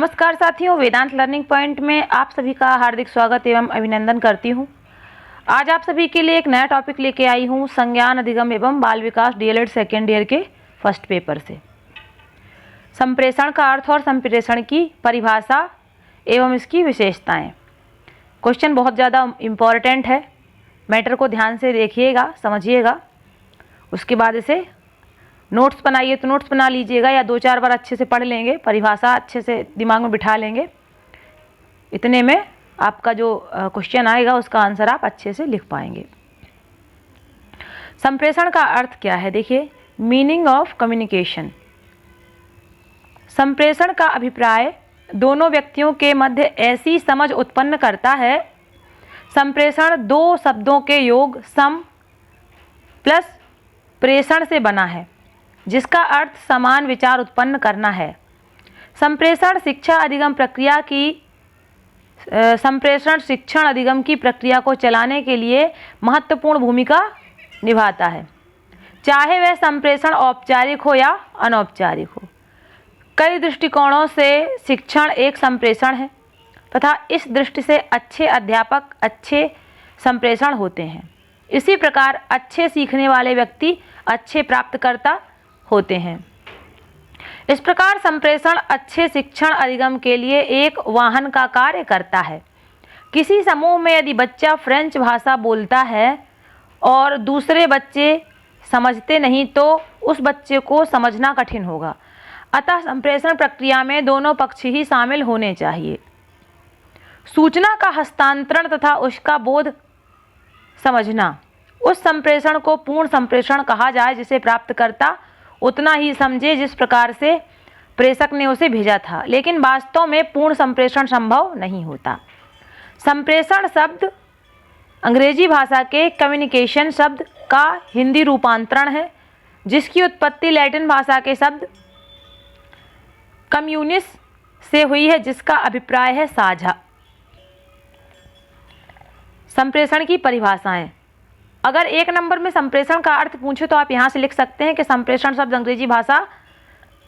नमस्कार साथियों, वेदांत learning point में आप सभी का हार्दिक स्वागत एवं अभिनंदन करती हूं। आज आप सभी के लिए एक नया टॉपिक लेके आई हूं, संज्ञान अधिगम एवं बाल विकास डीएलएड सेकेंड ईयर के फर्स्ट पेपर से। संप्रेषण का अर्थ और संप्रेषण की परिभाषा एवं इसकी विशेषताएं। क्वेश्चन बहुत ज़्यादा इम्पॉर्टेंट है, मैटर को ध्यान से देखिएगा, समझिएगा। उसके बाद इसे नोट्स बनाइए तो नोट्स बना लीजिएगा या 2-4 बार अच्छे से पढ़ लेंगे, परिभाषा अच्छे से दिमाग में बिठा लेंगे। इतने में आपका जो क्वेश्चन आएगा उसका आंसर आप अच्छे से लिख पाएंगे। संप्रेषण का अर्थ क्या है? देखिए, मीनिंग ऑफ कम्युनिकेशन। संप्रेषण का अभिप्राय दोनों व्यक्तियों के मध्य ऐसी समझ उत्पन्न करता है। संप्रेषण दो शब्दों के योग सम प्लस प्रेषण से बना है, जिसका अर्थ समान विचार उत्पन्न करना है। संप्रेषण शिक्षा अधिगम प्रक्रिया की संप्रेषण शिक्षण अधिगम की प्रक्रिया को चलाने के लिए महत्वपूर्ण भूमिका निभाता है, चाहे वह संप्रेषण औपचारिक हो या अनौपचारिक हो। कई दृष्टिकोणों से शिक्षण एक संप्रेषण है तथा इस दृष्टि से अच्छे अध्यापक अच्छे संप्रेषण होते हैं। इसी प्रकार अच्छे सीखने वाले व्यक्ति अच्छे प्राप्तकर्ता होते हैं। इस प्रकार संप्रेषण अच्छे शिक्षण अधिगम के लिए एक वाहन का कार्य करता है। किसी समूह में यदि बच्चा फ्रेंच भाषा बोलता है और दूसरे बच्चे समझते नहीं तो उस बच्चे को समझना कठिन होगा। अतः संप्रेषण प्रक्रिया में दोनों पक्ष ही शामिल होने चाहिए। सूचना का हस्तांतरण तथा उसका बोध समझना, उस संप्रेषण को पूर्ण संप्रेषण कहा जाए जिसे प्राप्तकर्ता उतना ही समझे जिस प्रकार से प्रेषक ने उसे भेजा था, लेकिन वास्तव में पूर्ण संप्रेषण संभव नहीं होता। संप्रेषण शब्द अंग्रेजी भाषा के कम्युनिकेशन शब्द का हिंदी रूपांतरण है, जिसकी उत्पत्ति लैटिन भाषा के शब्द कम्युनिस से हुई है, जिसका अभिप्राय है साझा। संप्रेषण की परिभाषाएं। अगर एक नंबर में संप्रेषण का अर्थ पूछे तो आप यहाँ से लिख सकते हैं कि संप्रेषण शब्द अंग्रेजी भाषा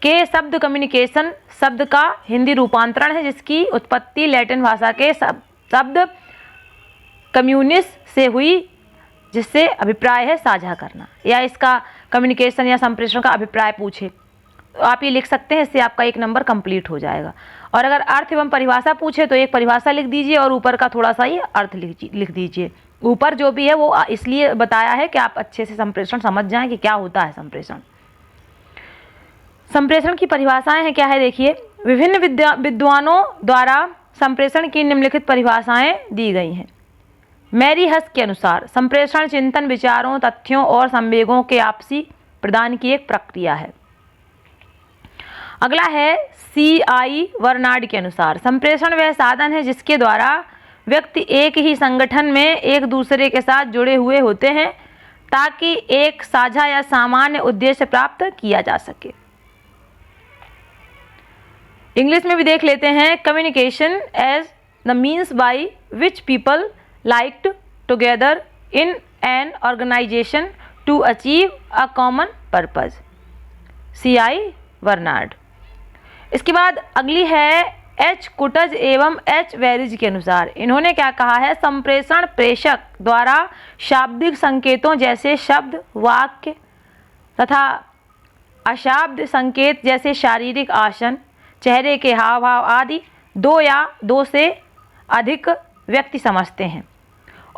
के शब्द कम्युनिकेशन शब्द का हिंदी रूपांतरण है, जिसकी उत्पत्ति लैटिन भाषा के शब्द कम्युनिस से हुई, जिससे अभिप्राय है साझा करना। या इसका कम्युनिकेशन या संप्रेषण का अभिप्राय पूछे तो आप ये लिख सकते हैं, इससे आपका एक नंबर कंप्लीट हो जाएगा। और अगर अर्थ एवं परिभाषा पूछे तो एक परिभाषा लिख दीजिए और ऊपर का थोड़ा सा ही अर्थ लिख दीजिए। ऊपर जो भी है वो इसलिए बताया है कि आप अच्छे से संप्रेषण समझ जाएं कि क्या होता है संप्रेषण। संप्रेषण की परिभाषाएं हैं क्या है? देखिए, विभिन्न विद्वानों द्वारा संप्रेषण की निम्नलिखित परिभाषाएं दी गई हैं। मैरी हस के अनुसार संप्रेषण चिंतन, विचारों, तथ्यों और संवेगों के आपसी प्रदान की एक प्रक्रिया है। अगला है C.I. वर्नाड के अनुसार संप्रेषण वह साधन है जिसके द्वारा व्यक्ति एक ही संगठन में एक दूसरे के साथ जुड़े हुए होते हैं ताकि एक साझा या सामान्य उद्देश्य प्राप्त किया जा सके। इंग्लिश में भी देख लेते हैं। Communication as the means by which people liked together in an organization to achieve a common purpose. C.I. Barnard. इसके बाद अगली है H. कुटज एवं H. वेरिज के अनुसार। इन्होंने क्या कहा है? संप्रेषण प्रेषक द्वारा शाब्दिक संकेतों जैसे शब्द, वाक्य तथा अशाब्द संकेत जैसे शारीरिक आसन, चेहरे के हाव भाव आदि दो या दो से अधिक व्यक्ति समझते हैं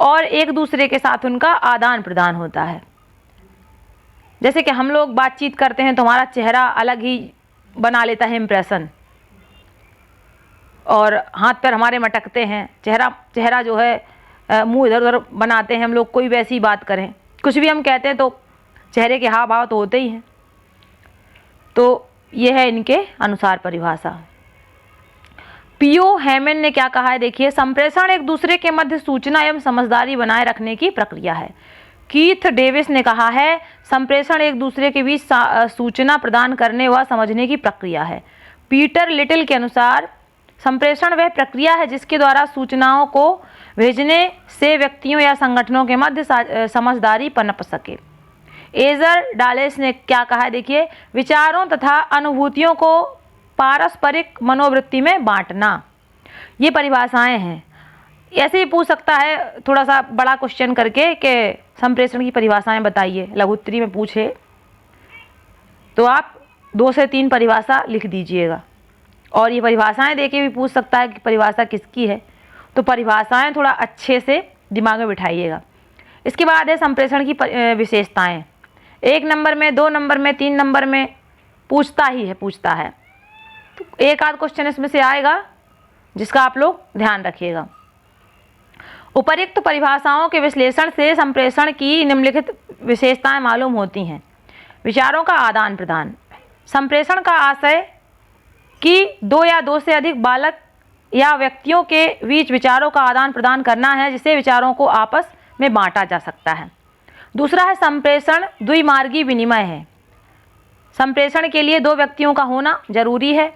और एक दूसरे के साथ उनका आदान प्रदान होता है। जैसे कि हम लोग बातचीत करते हैं तो हमारा चेहरा अलग ही बना लेता है इम्प्रेशन, और हाथ पैर हमारे मटकते हैं, चेहरा जो है मुंह इधर उधर बनाते हैं हम लोग, कोई वैसी बात करें, कुछ भी हम कहते हैं तो चेहरे के हाव भाव तो होते ही हैं। तो ये है इनके अनुसार परिभाषा। P.O. हेमन ने क्या कहा है? देखिए, संप्रेषण एक दूसरे के मध्य सूचना एवं समझदारी बनाए रखने की प्रक्रिया है। कीथ डेविस ने कहा है संप्रेषण एक दूसरे के बीच सूचना प्रदान करने व समझने की प्रक्रिया है। पीटर लिटिल के अनुसार संप्रेषण वह प्रक्रिया है जिसके द्वारा सूचनाओं को भेजने से व्यक्तियों या संगठनों के मध्य समझदारी पनप सके। एजर डालेस ने क्या कहा है? देखिए, विचारों तथा अनुभूतियों को पारस्परिक मनोवृत्ति में बांटना। ये परिभाषाएं हैं। ऐसे ही पूछ सकता है थोड़ा सा बड़ा क्वेश्चन करके कि संप्रेषण की परिभाषाएं बताइए, लघु उत्तरी में पूछे तो आप 2 से 3 परिभाषा लिख दीजिएगा। और ये परिभाषाएं देके भी पूछ सकता है कि परिभाषा किसकी है, तो परिभाषाएं थोड़ा अच्छे से दिमाग में बिठाइएगा। इसके बाद है संप्रेषण की विशेषताएं। 1 नंबर में, 2 नंबर में, 3 नंबर में पूछता है। तो एक आध क्वेश्चन इसमें से आएगा जिसका आप लोग ध्यान रखिएगा। उपर्युक्त परिभाषाओं के विश्लेषण से संप्रेषण की निम्नलिखित विशेषताएं मालूम होती हैं। विचारों का आदान प्रदान। संप्रेषण का आशय कि 2 या 2 से अधिक बालक या व्यक्तियों के बीच विचारों का आदान प्रदान करना है, जिससे विचारों को आपस में बांटा जा सकता है। दूसरा है संप्रेषण द्विमार्गी विनिमय है। संप्रेषण के लिए 2 व्यक्तियों का होना जरूरी है।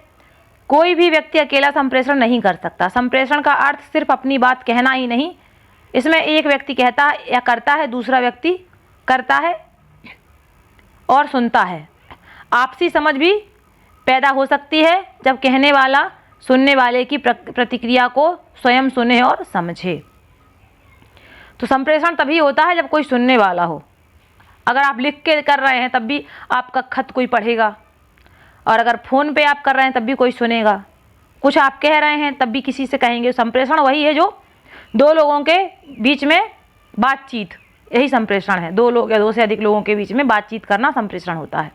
कोई भी व्यक्ति अकेला संप्रेषण नहीं कर सकता। संप्रेषण का अर्थ सिर्फ अपनी बात कहना ही नहीं, इसमें एक व्यक्ति कहता है या करता है, दूसरा व्यक्ति करता है और सुनता है। आपसी समझ भी पैदा हो सकती है जब कहने वाला सुनने वाले की प्रतिक्रिया को स्वयं सुने और समझे। तो संप्रेषण तभी होता है जब कोई सुनने वाला हो। अगर आप लिख के कर रहे हैं तब भी आपका खत कोई पढ़ेगा, और अगर फ़ोन पे आप कर रहे हैं तब भी कोई सुनेगा। कुछ आप कह रहे हैं तब भी किसी से कहेंगे। संप्रेषण वही है जो 2 लोगों के बीच में बातचीत, यही संप्रेषण है। 2 लोग या 2 से अधिक लोगों के बीच में बातचीत करना संप्रेषण होता है।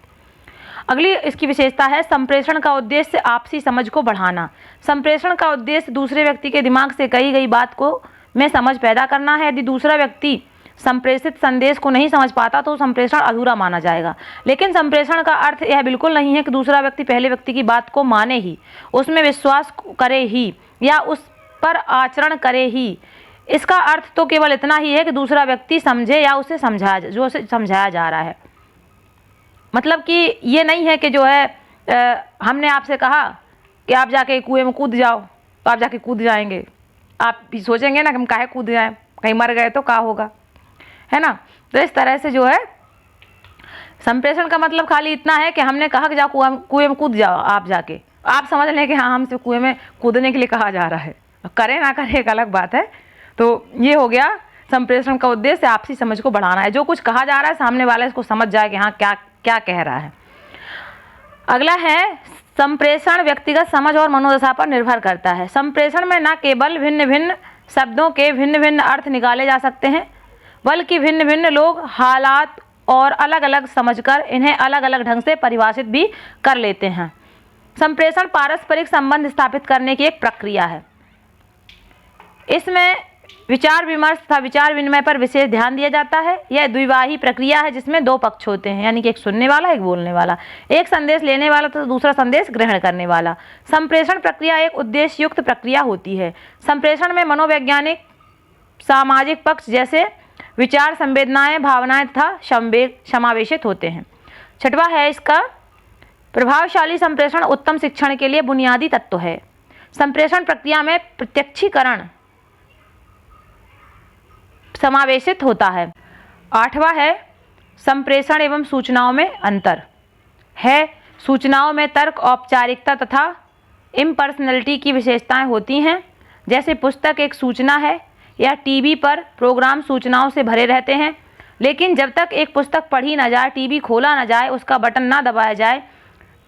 अगली इसकी विशेषता है संप्रेषण का उद्देश्य आपसी समझ को बढ़ाना। संप्रेषण का उद्देश्य दूसरे व्यक्ति के दिमाग से कही गई बात को में समझ पैदा करना है। यदि दूसरा व्यक्ति संप्रेषित संदेश को नहीं समझ पाता तो संप्रेषण अधूरा माना जाएगा। लेकिन संप्रेषण का अर्थ यह बिल्कुल नहीं है कि दूसरा व्यक्ति पहले व्यक्ति की बात को माने ही, उसमें विश्वास करे ही या उस पर आचरण करे ही। इसका अर्थ तो केवल इतना ही है कि दूसरा व्यक्ति समझे या उसे समझाया जा रहा है। मतलब कि ये नहीं है कि जो है हमने आपसे कहा कि आप जाके कुएं में कूद जाओ तो आप जाके कूद जाएंगे। आप भी सोचेंगे ना कि हम काहे कूद जाएं, कहीं मर गए तो क्या होगा, है ना। तो इस तरह से जो है संप्रेषण का मतलब खाली इतना है कि हमने कहा कि जाओ कुएं में कूद जाओ, आप जाके आप समझ लें कि हाँ हमसे कुएं में कूदने के लिए कहा जा रहा है। करें ना करें एक अलग बात है। तो ये हो गया संप्रेषण का उद्देश्य आपसी समझ को बढ़ाना है। जो कुछ कहा जा रहा है सामने वाला इसको समझ जाए कि हाँ क्या क्या कह रहा है। अगला है संप्रेषण व्यक्तिगत समझ और मनोदशा पर निर्भर करता है। संप्रेषण में न केवल भिन्न भिन्न शब्दों के भिन्न भिन्न अर्थ निकाले जा सकते हैं, बल्कि भिन्न भिन्न लोग हालात और अलग अलग समझकर इन्हें अलग अलग ढंग से परिभाषित भी कर लेते हैं। संप्रेषण पारस्परिक संबंध स्थापित करने की एक प्रक्रिया है। इसमें विचार विमर्श तथा विचार विनिमय पर विशेष ध्यान दिया जाता है। यह द्विवाही प्रक्रिया है जिसमें 2 पक्ष होते हैं, यानी कि एक सुनने वाला एक बोलने वाला, एक संदेश लेने वाला तो दूसरा संदेश ग्रहण करने वाला। संप्रेषण प्रक्रिया एक उद्देश्य युक्त प्रक्रिया होती है। संप्रेषण में मनोवैज्ञानिक सामाजिक पक्ष जैसे विचार, संवेदनाएं, भावनाएं तथा संवेग समावेशित होते हैं। 6वां है इसका प्रभावशाली संप्रेषण उत्तम शिक्षण के लिए बुनियादी तत्व है। संप्रेषण प्रक्रिया में प्रत्यक्षीकरण समावेशित होता है। 8वां है संप्रेषण एवं सूचनाओं में अंतर है। सूचनाओं में तर्क, औपचारिकता तथा इम्पर्सनलिटी की विशेषताएं होती हैं। जैसे पुस्तक एक सूचना है या टीवी पर प्रोग्राम सूचनाओं से भरे रहते हैं, लेकिन जब तक एक पुस्तक पढ़ी ना जाए, टीवी खोला ना जाए, उसका बटन ना दबाया जाए,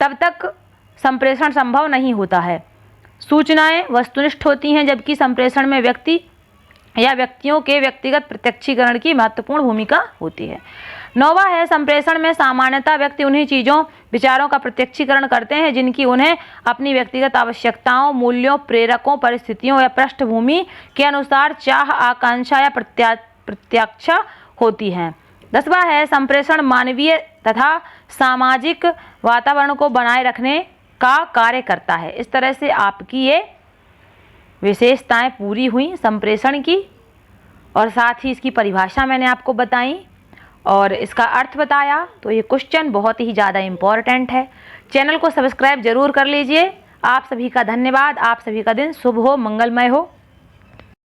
तब तक संप्रेषण संभव नहीं होता है। सूचनाएं वस्तुनिष्ठ होती हैं, जबकि संप्रेषण में व्यक्ति या व्यक्तियों के व्यक्तिगत प्रत्यक्षीकरण की महत्वपूर्ण भूमिका होती है। 9वां है संप्रेषण में सामान्यतः व्यक्ति उन्हीं चीज़ों विचारों का प्रत्यक्षीकरण करते हैं जिनकी उन्हें अपनी व्यक्तिगत आवश्यकताओं, मूल्यों, प्रेरकों, परिस्थितियों या पृष्ठभूमि के अनुसार चाह, आकांक्षा या प्रत्याशा होती हैं। 10वां है संप्रेषण मानवीय तथा सामाजिक वातावरण को बनाए रखने का कार्य करता है। इस तरह से आपकी ये विशेषताएं पूरी हुई संप्रेषण की, और साथ ही इसकी परिभाषा मैंने आपको बताई और इसका अर्थ बताया। तो ये क्वेश्चन बहुत ही ज़्यादा इम्पॉर्टेंट है। चैनल को सब्सक्राइब जरूर कर लीजिए। आप सभी का धन्यवाद। आप सभी का दिन शुभ हो, मंगलमय हो।